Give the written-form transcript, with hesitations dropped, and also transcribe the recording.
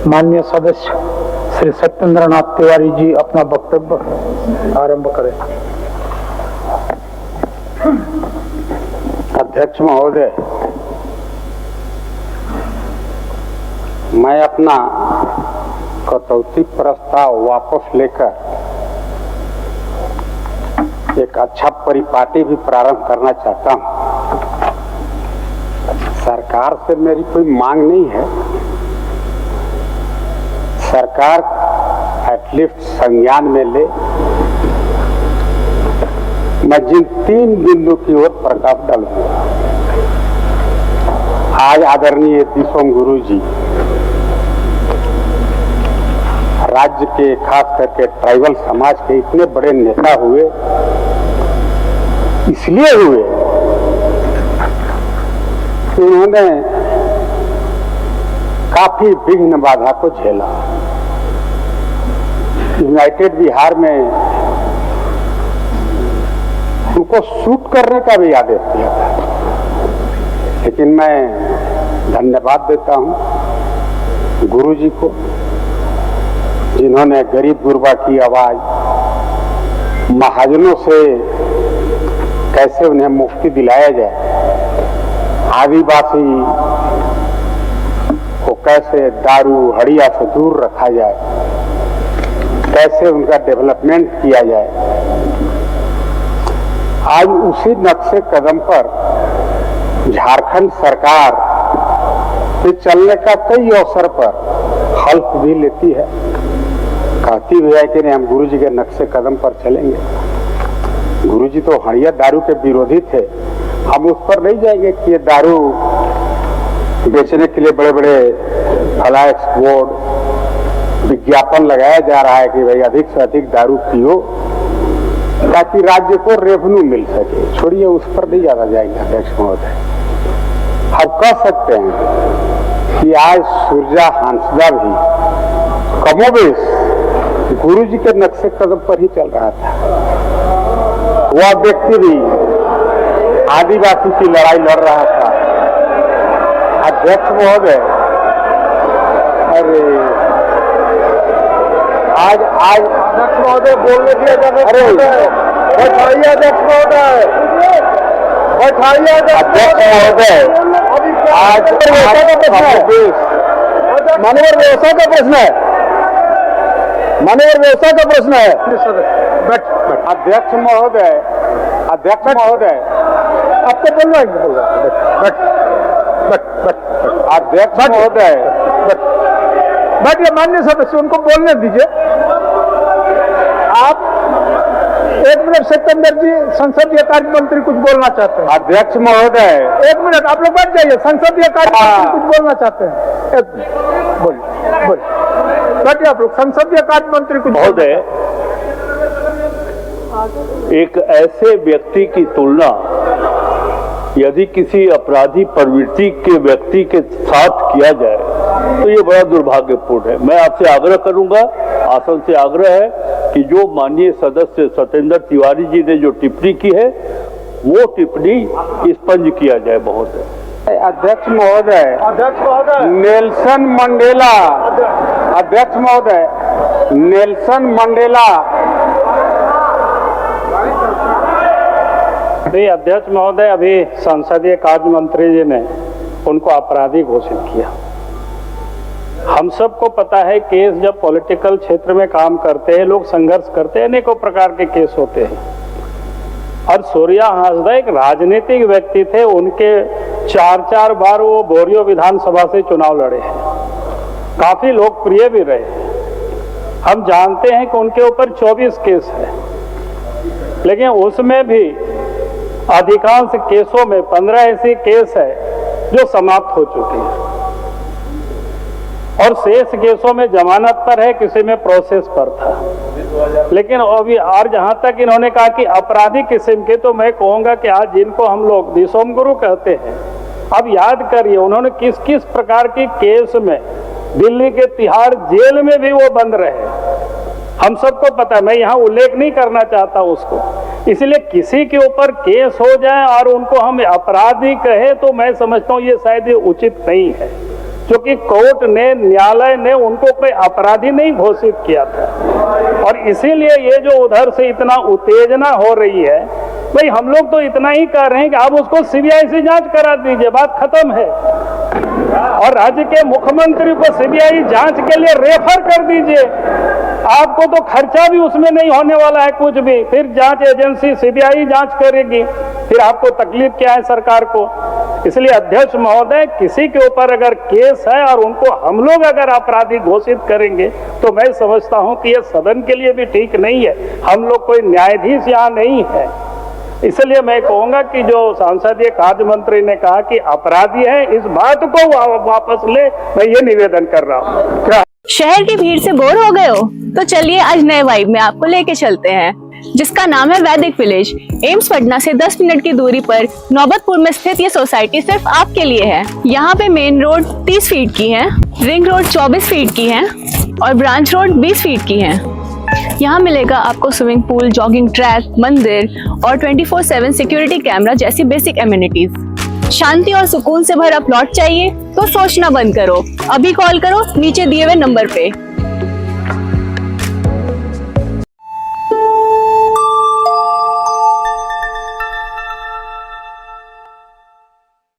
माननीय सदस्य श्री सत्येंद्र नाथ तिवारी जी अपना वक्तव्य आरंभ करें। अध्यक्ष महोदय, मैं अपना कटौती प्रस्ताव वापस लेकर एक अच्छा परिपाटी भी प्रारंभ करना चाहता हूं। सरकार से मेरी कोई मांग नहीं है, सरकार एटलीस्ट संज्ञान में ले। मैं जिन 3 बिंदु की ओर प्रकाश डालूंगा, आज आदरणीय दिसोम गुरु जी राज्य के खास करके ट्राइबल समाज के इतने बड़े नेता हुए, इसलिए हुए कि उन्होंने काफी विघ्न बाधा को झेला। यूनाइटेड बिहार में उनको शूट करने का भी आदेश दिया था, लेकिन मैं धन्यवाद देता हूं गुरुजी को, जिन्होंने गरीब गुरबा की आवाज, महाजनों से कैसे उन्हें मुक्ति दिलाया जाए, आदिवासी को कैसे दारू हड़िया से दूर रखा जाए, कैसे उनका डेवलपमेंट किया जाए। आज उसी नक्शे कदम पर झारखंड सरकार के चलने का कई अवसर पर हल्फ भी लेती है, कहती भी है कि नहीं हम गुरुजी के नक्शे कदम पर चलेंगे। गुरुजी तो हड़िया दारू के विरोधी थे, हम उस पर नहीं जाएंगे कि ये दारू बेचने के लिए बड़े बड़े फ्लैक्स बोर्ड विज्ञापन लगाया जा रहा है कि भाई अधिक से अधिक दारू पियो ताकि राज्य को रेवेन्यू मिल सके। छोड़िए, उस पर नहीं ज्यादा जाएंगे अध्यक्ष महोदय। हम कह सकते हैं कि आज सुरजा हांसदा भी कमोबेश गुरुजी के नक्शे कदम पर ही चल रहा था। वह व्यक्ति भी आदिवासी की लड़ाई लड़ रहा था। अध्यक्ष महोदय, अरे आज अध्यक्ष महोदय बोलने दिया जाए, अरे बैठाइए अध्यक्ष महोदय, बैठाइए अध्यक्ष महोदय। आज मानव व्यवस्था का प्रश्न है, मानव व्यवस्था का प्रश्न है। अध्यक्ष महोदय, अध्यक्ष महोदय, आपको बोलना है, अध्यक्ष महोदय, बैठिए। माननीय सदस्य, उनको बोलने दीजिए। आप 1 मिनट, सत्येंद्र जी संसदीय कार्य मंत्री कुछ बोलना चाहते हैं। अध्यक्ष महोदय, 1 मिनट, आप लोग बैठ जाइए। संसदीय कार्य मंत्री कुछ बोलना चाहते हैं, 1 मिनट बोलिए, बोलिए, बैठिए आप लोग। संसदीय कार्य मंत्री कुछ। महोदय, एक ऐसे व्यक्ति की तुलना यदि किसी अपराधी प्रवृत्ति के व्यक्ति के साथ किया जाए तो ये बड़ा दुर्भाग्यपूर्ण है। मैं आपसे आग्रह करूंगा, आसन से आग्रह है कि जो माननीय सदस्य सत्येंद्र तिवारी जी ने जो टिप्पणी की है वो टिप्पणी स्पंज किया जाए महोदय। अध्यक्ष महोदय, अध्यक्ष महोदय, नेल्सन मंडेला, अध्यक्ष महोदय, नेल्सन मंडेला। अध्यक्ष महोदय, अभी संसदीय कार्य मंत्री जी ने उनको अपराधी घोषित किया। हम सबको पता है केस जब पॉलिटिकल क्षेत्र में काम करते हैं, लोग संघर्ष करते हैं, अनेकों प्रकार के केस होते हैं। और सूर्या हांसदा एक राजनीतिक व्यक्ति थे, उनके 4 बार वो बोरियो विधानसभा से चुनाव लड़े हैं, काफी लोकप्रिय भी रहे। हम जानते हैं कि उनके ऊपर 24 केस है, लेकिन उसमें भी अधिकांश केसों में 15 ऐसे केस है जो समाप्त हो चुके हैं और शेष केसों में जमानत पर है, किसी में प्रोसेस पर था। लेकिन अभी और जहां तक इन्होंने कहा कि अपराधी किस्म के, तो मैं कहूंगा कि आज जिनको हम लोग दिसोम गुरु कहते हैं, अब याद करिए उन्होंने किस किस प्रकार की केस में दिल्ली के तिहाड़ जेल में भी वो बंद रहे। हम सबको पता है, मैं यहाँ उल्लेख नहीं करना चाहता उसको। इसलिए किसी के ऊपर केस हो जाए और उनको हम अपराधी कहे तो मैं समझता हूँ ये शायद उचित नहीं है। जो कि कोर्ट ने, न्यायालय ने उनको कोई अपराधी नहीं घोषित किया था। और इसीलिए ये जो उधर से इतना उत्तेजना हो रही है, भाई हम लोग तो इतना ही कर रहे हैं कि आप उसको सीबीआई से जांच करा दीजिए, बात खत्म है। और राज्य के मुख्यमंत्री को सीबीआई जांच के लिए रेफर कर दीजिए, आपको तो खर्चा भी उसमें नहीं होने वाला है कुछ भी। फिर जांच एजेंसी सीबीआई जांच करेगी, फिर आपको तकलीफ क्या है सरकार को। इसलिए अध्यक्ष महोदय, किसी के ऊपर अगर केस है और उनको हम लोग अगर अपराधी घोषित करेंगे तो मैं समझता हूं कि यह सदन के लिए भी ठीक नहीं है। हम लोग कोई न्यायाधीश यहाँ नहीं है। इसलिए मैं कहूंगा कि जो संसदीय कार्य मंत्री ने कहा कि अपराधी है, इस बात को वापस ले, मैं ये निवेदन कर रहा हूँ। शहर की भीड़ से बोर हो गए हो? तो चलिए आज नए वाइब में आपको लेके चलते हैं, जिसका नाम है वैदिक विलेज। एम्स पटना से 10 मिनट की दूरी पर नौबतपुर में स्थित ये सोसाइटी सिर्फ आपके लिए है। यहाँ पे मेन रोड 30 फीट की है, रिंग रोड 24 फीट की है और ब्रांच रोड 20 फीट की है। यहाँ मिलेगा आपको स्विमिंग पूल, जॉगिंग ट्रैक, मंदिर और 24/7 सिक्योरिटी कैमरा जैसी बेसिक एमिनिटीज। शांति और सुकून से भरा प्लॉट चाहिए तो सोचना बंद करो, अभी कॉल करो नीचे दिए हुए नंबर पे।